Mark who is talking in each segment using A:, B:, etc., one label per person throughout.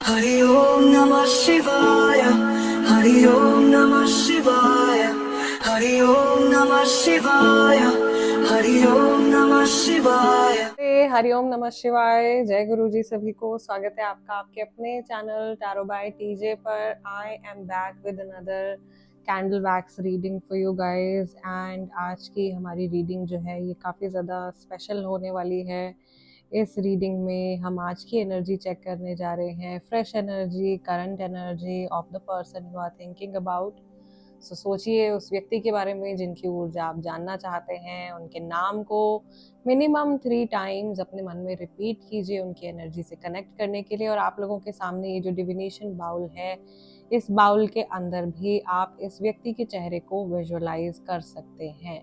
A: हरि ओम नमः शिवाय। हरि ओम नमः शिवाय। हरि ओम नमः शिवाय। हरि ओम नमः शिवाय।
B: हरिओम नमः शिवाय। जय गुरु जी। सभी को स्वागत है आपका आपके अपने चैनल टैरो बाय टीजे पर। I am back with another candle wax reading for you guys. And आज की हमारी रीडिंग जो है ये काफ़ी ज़्यादा स्पेशल होने वाली है। इस रीडिंग में हम आज की एनर्जी चेक करने जा रहे हैं, fresh energy, current energy of the person you are thinking about. So सोचिए उस व्यक्ति के बारे में जिनकी ऊर्जा आप जानना चाहते हैं। उनके नाम को मिनिमम 3 टाइम्स अपने मन में रिपीट कीजिए उनकी एनर्जी से कनेक्ट करने के लिए। और आप लोगों के सामने ये जो डिविनेशन बाउल है, इस बाउल के अंदर भी आप इस व्यक्ति के चेहरे को विजुअलाइज कर सकते हैं।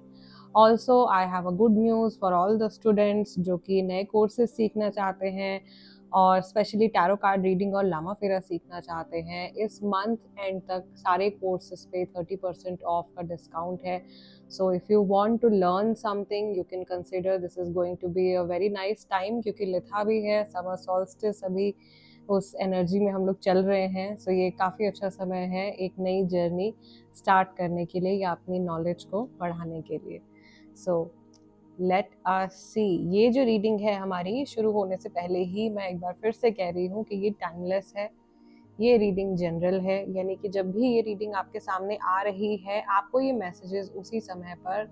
B: Also I have a good news for all the students जो कि नए कोर्सेज सीखना चाहते हैं और स्पेशली टैरो कार्ड रीडिंग और लामा फेरा सीखना चाहते हैं। इस मंथ एंड तक सारे कोर्सेज पे 30% ऑफ का डिस्काउंट है। So if you want to learn something you can consider this is going to be a very nice time, क्योंकि लिथा भी है, समर सॉल्स्टिस, अभी उस एनर्जी में हम लोग चल रहे हैं। सो ये काफ़ी अच्छा समय है एक नई जर्नी स्टार्ट करने के लिए या अपनी नॉलेज को बढ़ाने के लिए। सो लेट अस सी। ये जो रीडिंग है हमारी शुरू होने से पहले ही मैं एक बार फिर से कह रही हूँ कि ये टाइमलेस है, ये रीडिंग जनरल है, यानी कि जब भी ये रीडिंग आपके सामने आ रही है आपको ये मैसेजेस उसी समय पर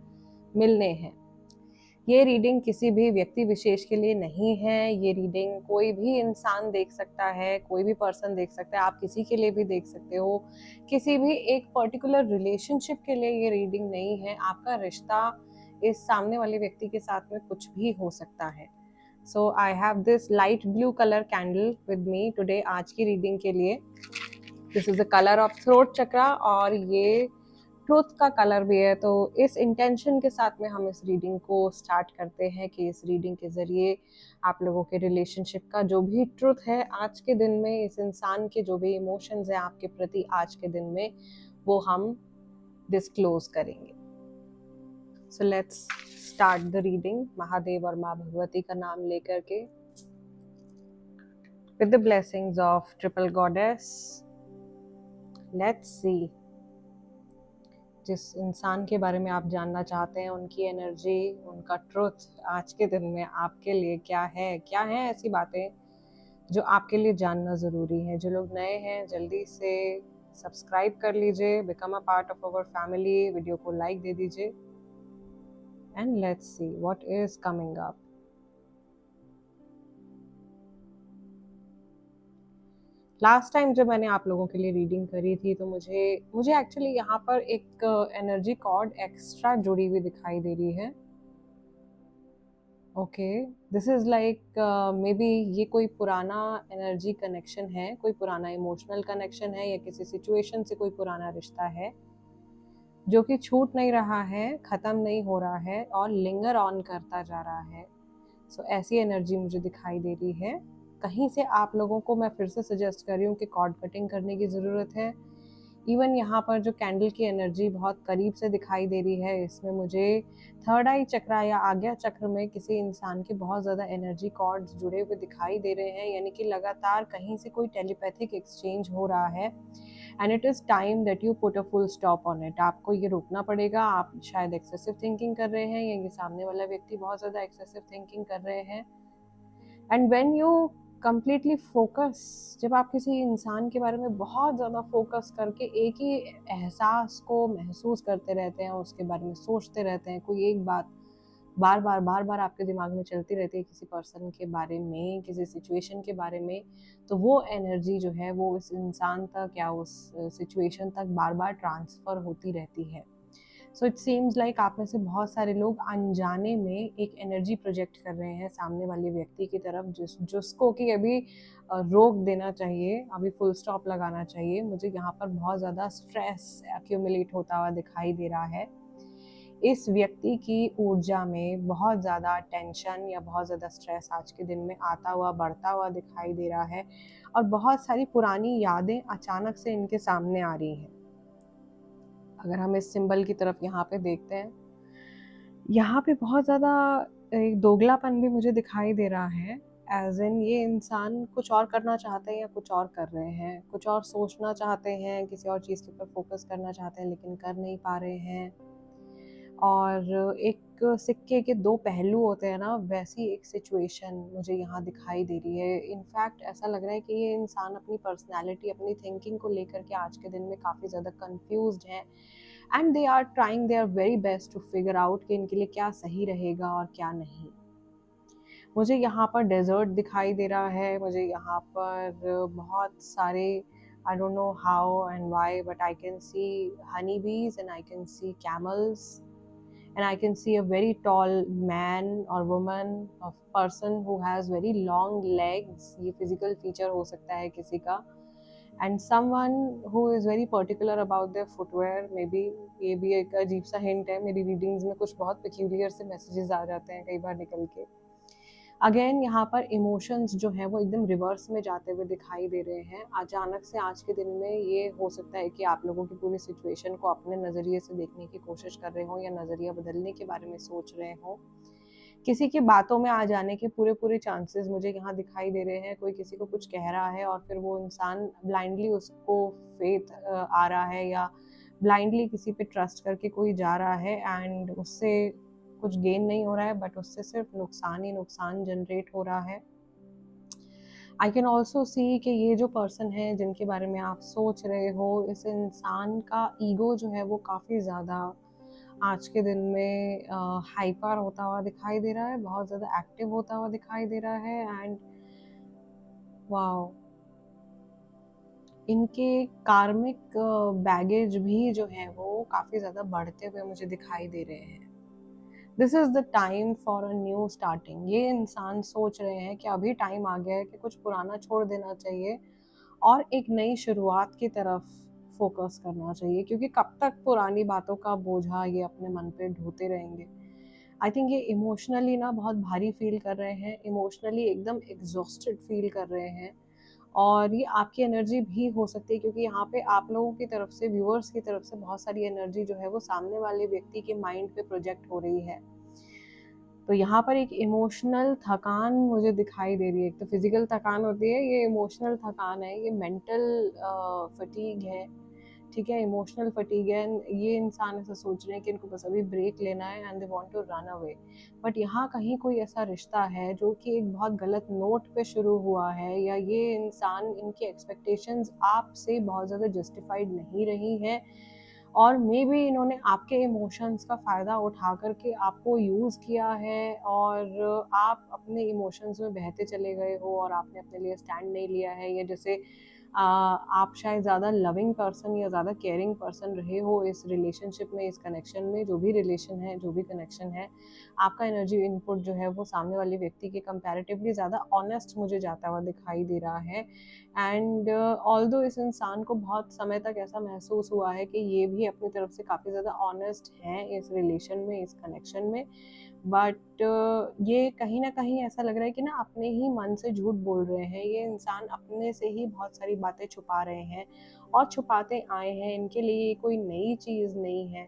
B: मिलने हैं। ये रीडिंग किसी भी व्यक्ति विशेष के लिए नहीं है। ये रीडिंग कोई भी इंसान देख सकता है, कोई भी पर्सन देख सकता है। आप किसी के लिए भी देख सकते हो। किसी भी एक पर्टिकुलर रिलेशनशिप के लिए ये रीडिंग नहीं है। आपका रिश्ता इस सामने वाले व्यक्ति के साथ में कुछ भी हो सकता है। So I have this light blue colour candle with me today आज की रीडिंग के लिए। This is the colour of throat chakra और ये ट्रुथ का कलर भी है। तो इस इंटेंशन के साथ में हम इस रीडिंग को स्टार्ट करते हैं कि इस रीडिंग के ज़रिए आप लोगों के रिलेशनशिप का जो भी ट्रुथ है आज के दिन में, इस इंसान के जो भी इमोशंस हैं आपके प्रति आज के दिन में, वो हम डिस्क्लोज करेंगे। So let's start the reading Mahadev और माँ भगवती का नाम लेकर के, with the blessings of triple goddess. Let's see जिस इंसान के बारे में आप जानना चाहते हैं, उनकी एनर्जी, उनका ट्रुथ आज के दिन में आपके लिए क्या है। क्या है ऐसी बातें जो आपके लिए जानना ज़रूरी है। जो लोग नए हैं जल्दी से सब्सक्राइब कर लीजिए, become a part of our family, video को लाइक दे दीजिए। And let's see what is coming up. Last time जब मैंने आप लोगों के लिए रीडिंग करी थी तो मुझे एक्चुअली यहाँ पर एक एनर्जी कॉर्ड एक्स्ट्रा जुड़ी हुई दिखाई दे रही है। Okay, this is like may be ये कोई पुराना एनर्जी कनेक्शन है, कोई पुराना इमोशनल कनेक्शन है या किसी सिचुएशन से कोई पुराना रिश्ता है जो कि छूट नहीं रहा है, ख़त्म नहीं हो रहा है और लिंगर ऑन करता जा रहा है। सो ऐसी एनर्जी मुझे दिखाई दे रही है। कहीं से आप लोगों को मैं फिर से सजेस्ट कर रही हूँ कि कॉर्ड कटिंग करने की ज़रूरत है। इवन यहाँ पर जो कैंडल की एनर्जी बहुत करीब से दिखाई दे रही है, इसमें मुझे थर्ड आई चक्र या आज्ञा चक्र में किसी इंसान के बहुत ज़्यादा एनर्जी कॉर्ड्स जुड़े हुए दिखाई दे रहे हैं, यानी कि लगातार कहीं से कोई टेलीपैथिक एक्सचेंज हो रहा है। And it is time that you put a full stop on it. आपको ये रोकना पड़ेगा। आप शायद एक्सेसिव थिंकिंग कर रहे हैं या ये सामने वाला व्यक्ति बहुत ज़्यादा एक्सेसिव थिंकिंग कर रहे हैं। And when you completely focus, जब आप किसी इंसान के बारे में बहुत ज़्यादा फोकस करके एक ही एहसास को महसूस करते रहते हैं, उसके बारे में सोचते रहते हैं, कोई एक बात बार बार आपके दिमाग में चलती रहती है किसी पर्सन के बारे में, किसी सिचुएशन के बारे में, तो वो एनर्जी जो है वो उस इंसान तक या उस सिचुएशन तक बार बार ट्रांसफ़र होती रहती है। सो इट सीम्स लाइक आप में से बहुत सारे लोग अनजाने में एक एनर्जी प्रोजेक्ट कर रहे हैं सामने वाले व्यक्ति की तरफ, जिसको कि अभी रोक देना चाहिए, अभी फुल स्टॉप लगाना चाहिए। मुझे यहाँ पर बहुत ज़्यादा स्ट्रेस एक्यूमुलेट होता हुआ दिखाई दे रहा है। इस व्यक्ति की ऊर्जा में बहुत ज़्यादा टेंशन या बहुत ज़्यादा स्ट्रेस आज के दिन में आता हुआ, बढ़ता हुआ दिखाई दे रहा है और बहुत सारी पुरानी यादें अचानक से इनके सामने आ रही हैं। अगर हम इस सिंबल की तरफ यहाँ पे देखते हैं, यहाँ पे बहुत ज़्यादा एक दोगलापन भी मुझे दिखाई दे रहा है। एज इन ये इंसान कुछ और करना चाहते हैं या कुछ और कर रहे हैं, कुछ और सोचना चाहते हैं, किसी और चीज़ के ऊपर फोकस करना चाहते हैं लेकिन कर नहीं पा रहे हैं। और एक सिक्के के दो पहलू होते हैं ना, वैसी एक सिचुएशन मुझे यहाँ दिखाई दे रही है। इनफैक्ट ऐसा लग रहा है कि ये इंसान अपनी पर्सनैलिटी, अपनी थिंकिंग को लेकर के आज के दिन में काफ़ी ज़्यादा कन्फ्यूज्ड हैं, and they are trying their very best to figure out कि इनके लिए क्या सही रहेगा और क्या नहीं। मुझे यहाँ पर डेजर्ट दिखाई दे रहा है, मुझे यहाँ पर बहुत सारे, I don't know how and why, but I can see honey bees and I can see camels and I can see a very tall man or woman or person who has very long legs. ये physical feature हो सकता है किसी का, and someone who is very particular about their footwear. Maybe ये भी एक अजीब सा hint है, मेरी readings में कुछ बहुत peculiar से messages आ जाते हैं कई बार निकल के। अगेन यहाँ पर इमोशंस जो हैं वो एकदम रिवर्स में जाते हुए दिखाई दे रहे हैं। अचानक से आज के दिन में ये हो सकता है कि आप लोगों की पूरी सिचुएशन को अपने नज़रिए से देखने की कोशिश कर रहे हो या नज़रिया बदलने के बारे में सोच रहे हो। किसी की बातों में आ जाने के पूरे पूरे चांसेस मुझे यहाँ दिखाई दे रहे हैं। कोई किसी को कुछ कह रहा है और फिर वो इंसान ब्लाइंडली उसको फेथ आ रहा है, या ब्लाइंडली किसी पे ट्रस्ट करके कोई जा रहा है एंड उससे कुछ गेन नहीं हो रहा है, बट उससे सिर्फ नुकसान ही नुकसान जनरेट हो रहा है। आई कैन ऑल्सो सी कि ये जो पर्सन है जिनके बारे में आप सोच रहे हो, इस इंसान का ईगो जो है वो काफ़ी ज़्यादा आज के दिन में हाइपर होता हुआ दिखाई दे रहा है, बहुत ज़्यादा एक्टिव होता हुआ दिखाई दे रहा है। एंड वाओ, इनके कार्मिक बैगेज भी जो है वो काफ़ी ज़्यादा बढ़ते हुए मुझे दिखाई दे रहे हैं। This is the time for a new starting. ये इंसान सोच रहे हैं कि अभी टाइम आ गया है कि कुछ पुराना छोड़ देना चाहिए और एक नई शुरुआत की तरफ फोकस करना चाहिए, क्योंकि कब तक पुरानी बातों का बोझा ये अपने मन पे ढोते रहेंगे। आई थिंक ये इमोशनली ना बहुत भारी फील कर रहे हैं, इमोशनली एकदम एग्जॉस्टेड फील कर रहे हैं। और ये आपकी एनर्जी भी हो सकती है, क्योंकि यहाँ पे आप लोगों की तरफ से, व्यूअर्स की तरफ से बहुत सारी एनर्जी जो है वो सामने वाले व्यक्ति के माइंड पे प्रोजेक्ट हो रही है। तो यहाँ पर एक इमोशनल थकान मुझे दिखाई दे रही है। एक तो फिजिकल थकान होती है, ये इमोशनल थकान है, ये मेंटल फटीग है, ठीक है, इमोशनल फटीग है। ये इंसान ऐसा सोच रहे हैं कि इनको बस अभी ब्रेक लेना है and they want to run away. But यहाँ कहीं कोई ऐसा रिश्ता है जो कि एक बहुत गलत नोट पे शुरू हुआ है, या ये इंसान, इनकी एक्सपेक्टेशंस आपसे बहुत ज़्यादा जस्टिफाइड नहीं रही हैं, और मे बी इन्होंने आपके इमोशंस का फ़ायदा उठा करके आपको यूज़ किया है, और आप अपने इमोशंस में बहते चले गए हो और आपने अपने लिए स्टैंड नहीं लिया है। या जैसे आप शायद ज़्यादा लविंग पर्सन या ज़्यादा केयरिंग पर्सन रहे हो इस रिलेशनशिप में, इस कनेक्शन में, जो भी रिलेशन है, जो भी कनेक्शन है। आपका एनर्जी इनपुट जो है वो सामने वाले व्यक्ति के कंपैरेटिवली ज़्यादा ऑनेस्ट मुझे जाता हुआ दिखाई दे रहा है। एंड ऑल्दो इस इंसान को बहुत समय तक ऐसा महसूस हुआ है कि ये भी अपनी तरफ से काफ़ी ज़्यादा ऑनेस्ट हैं इस रिलेशन में, इस कनेक्शन में, बट ये कहीं ना कहीं ऐसा लग रहा है कि ना अपने ही मन से झूठ बोल रहे हैं। ये इंसान अपने से ही बहुत सारी बातें छुपा रहे हैं और छुपाते आए हैं। इनके लिए ये कोई नई चीज़ नहीं है।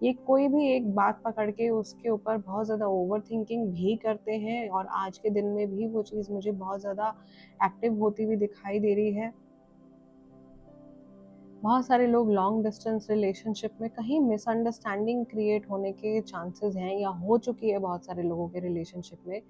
B: ये कोई भी एक बात पकड़ के उसके ऊपर बहुत ज़्यादा ओवर थिंकिंग भी करते हैं, और आज के दिन में भी वो चीज़ मुझे बहुत ज़्यादा एक्टिव होती हुई दिखाई दे रही है। बहुत सारे लोग लॉन्ग डिस्टेंस रिलेशनशिप में कहीं मिसअंडरस्टैंडिंग क्रिएट होने के चांसेस हैं, या हो चुकी है बहुत सारे लोगों के रिलेशनशिप में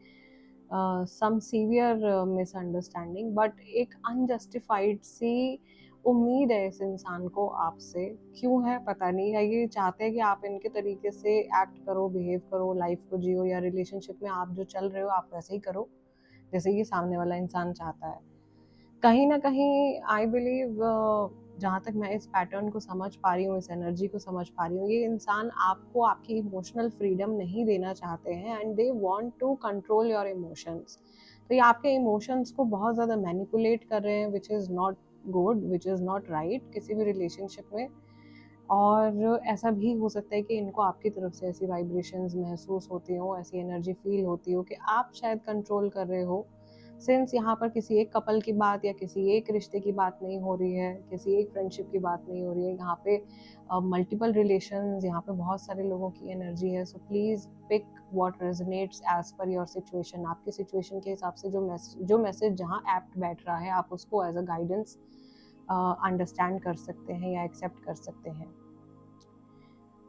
B: सम सीवियर मिसअंडरस्टैंडिंग, बट एक अनजस्टिफाइड सी उम्मीद है इस इंसान को आपसे। क्यों है पता नहीं, है ये चाहते हैं कि आप इनके तरीके से एक्ट करो, बिहेव करो, लाइफ को जियो, या रिलेशनशिप में आप जो चल रहे हो आप वैसे ही करो जैसे ये सामने वाला इंसान चाहता है। कहीं ना कहीं आई बिलीव, जहाँ तक मैं इस पैटर्न को समझ पा रही हूँ, इस एनर्जी को समझ पा रही हूँ, ये इंसान आपको आपकी इमोशनल फ्रीडम नहीं देना चाहते हैं, and they want to control your emotions. तो ये आपके इमोशंस को बहुत ज़्यादा मैनिपुलेट कर रहे हैं, which is not good, which is not right किसी भी रिलेशनशिप में। और ऐसा भी हो सकता है कि इनको आपकी तरफ से ऐसी वाइब्रेशंस महसूस होती हो, ऐसी एनर्जी फील होती हो कि आप शायद कंट्रोल कर रहे हो। सिंस यहाँ पर किसी एक कपल की बात या किसी एक रिश्ते की बात नहीं हो रही है, किसी एक फ्रेंडशिप की बात नहीं हो रही है, यहाँ पे मल्टीपल रिलेशंस, यहाँ पे बहुत सारे लोगों की एनर्जी है। So please pick what resonates as per your situation. आपकी सिचुएशन के हिसाब से जो मैसेज जहाँ एप्ट बैठ रहा है आप उसको एज अ गाइडेंस अंडरस्टैंड कर सकते हैं या एक्सेप्ट कर सकते हैं।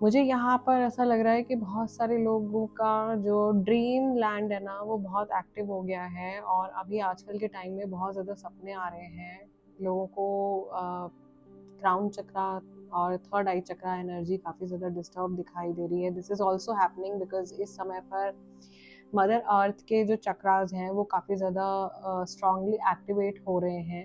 B: मुझे यहाँ पर ऐसा लग रहा है कि बहुत सारे लोगों का जो ड्रीम लैंड है ना वो बहुत एक्टिव हो गया है, और अभी आजकल के टाइम में बहुत ज़्यादा सपने आ रहे हैं लोगों को। क्राउन चक्रा और थर्ड आई चक्रा एनर्जी काफ़ी ज़्यादा डिस्टर्ब दिखाई दे रही है। This is also happening because इस समय पर मदर अर्थ के जो चक्रास हैं वो काफ़ी ज़्यादा स्ट्रांगली एक्टिवेट हो रहे हैं।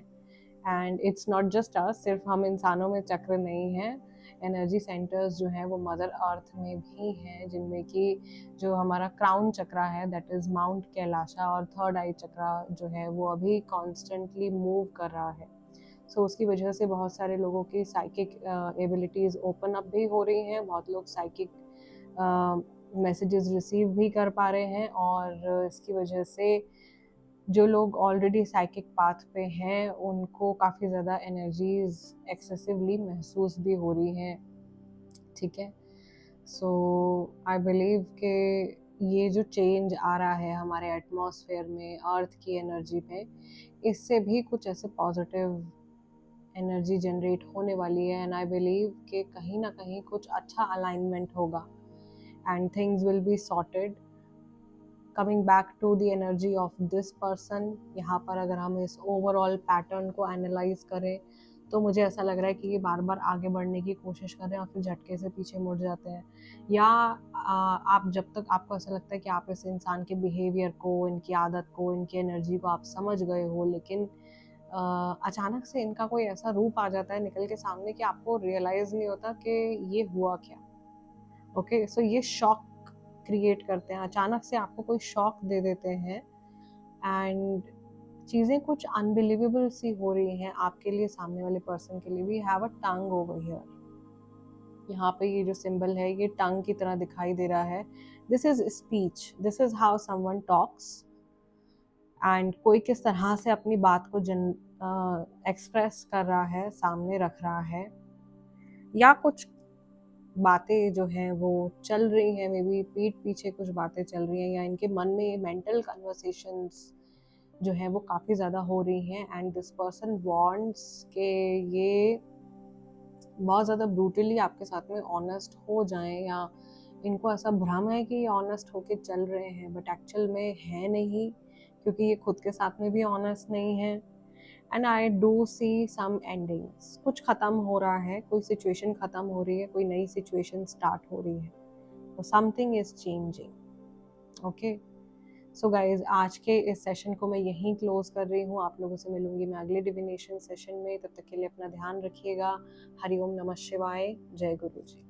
B: And it's not just us, सिर्फ हम इंसानों में चक्र नहीं हैं, एनर्जी सेंटर्स जो हैं वो मदर अर्थ में भी हैं, जिनमें कि जो हमारा क्राउन चक्रा है दैट इज़ माउंट कैलाशा, और थर्ड आई चक्रा जो है वो अभी कॉन्स्टेंटली मूव कर रहा है। सो उसकी वजह से बहुत सारे लोगों की साइकिक एबिलिटीज़ ओपन अप भी हो रही हैं, बहुत लोग साइकिक मैसेजेस रिसीव भी कर पा रहे हैं, और इसकी वजह से जो लोग ऑलरेडी साइकिक पाथ पे हैं उनको काफ़ी ज़्यादा एनर्जीज एक्सेसिवली महसूस भी हो रही हैं। ठीक है, सो आई बिलीव कि ये जो चेंज आ रहा है हमारे एटमॉस्फेयर में अर्थ की एनर्जी में, इससे भी कुछ ऐसे पॉजिटिव एनर्जी जनरेट होने वाली है। एंड आई बिलीव कि कहीं ना कहीं कुछ अच्छा अलाइनमेंट होगा and things will be sorted. Coming back to the energy of this person, यहाँ पर अगर हम इस ओवरऑल पैटर्न को एनालाइज करें तो मुझे ऐसा लग रहा है कि ये बार बार आगे बढ़ने की कोशिश कर रहे हैं और फिर झटके से पीछे मुड़ जाते हैं। या आप जब तक आपको ऐसा लगता है कि आप इस इंसान के बिहेवियर को, इनकी आदत को, इनकी एनर्जी को आप समझ गए हो, लेकिन अचानक से इनका कोई ऐसा रूप आ जाता है निकल के सामने कि आपको रियलाइज़ नहीं होता कि ये हुआ क्या। ओके, सो ये शॉक क्रिएट करते हैं, अचानक से आपको कोई शॉक दे देते हैं एंड चीज़ें कुछ अनबिलीवेबल सी हो रही हैं आपके लिए, सामने वाले पर्सन के लिए भी। Have a tongue over here, यहाँ पे ये जो सिंबल है ये टंग की तरह दिखाई दे रहा है। This is speech, this is how someone talks, and कोई किस तरह से अपनी बात को एक्सप्रेस कर रहा है, सामने रख रहा है, या कुछ बातें जो हैं वो चल रही हैं, मे बी पीठ पीछे कुछ बातें चल रही हैं, या इनके मन में ये मेंटल कन्वर्सेशंस जो हैं वो काफ़ी ज़्यादा हो रही हैं। एंड दिस पर्सन वांट्स के ये बहुत ज़्यादा ब्रूटली आपके साथ में ऑनेस्ट हो जाएं, या इनको ऐसा भ्रम है कि ये ऑनेस्ट होके चल रहे हैं बट एक्चुअल में है नहीं, क्योंकि ये खुद के साथ में भी ऑनेस्ट नहीं है। And I do see some endings, कुछ ख़त्म हो रहा है, कोई सिचुएशन ख़त्म हो रही है, कोई नई सिचुएशन स्टार्ट हो रही है, तो something is changing. Okay, so guys आज के इस सेशन को मैं यहीं क्लोज कर रही हूँ। आप लोगों से मिलूंगी मैं अगले डिविनेशन सेशन में, तब तक के लिए अपना ध्यान रखिएगा। हरिओम नमः शिवाय, जय गुरु जी।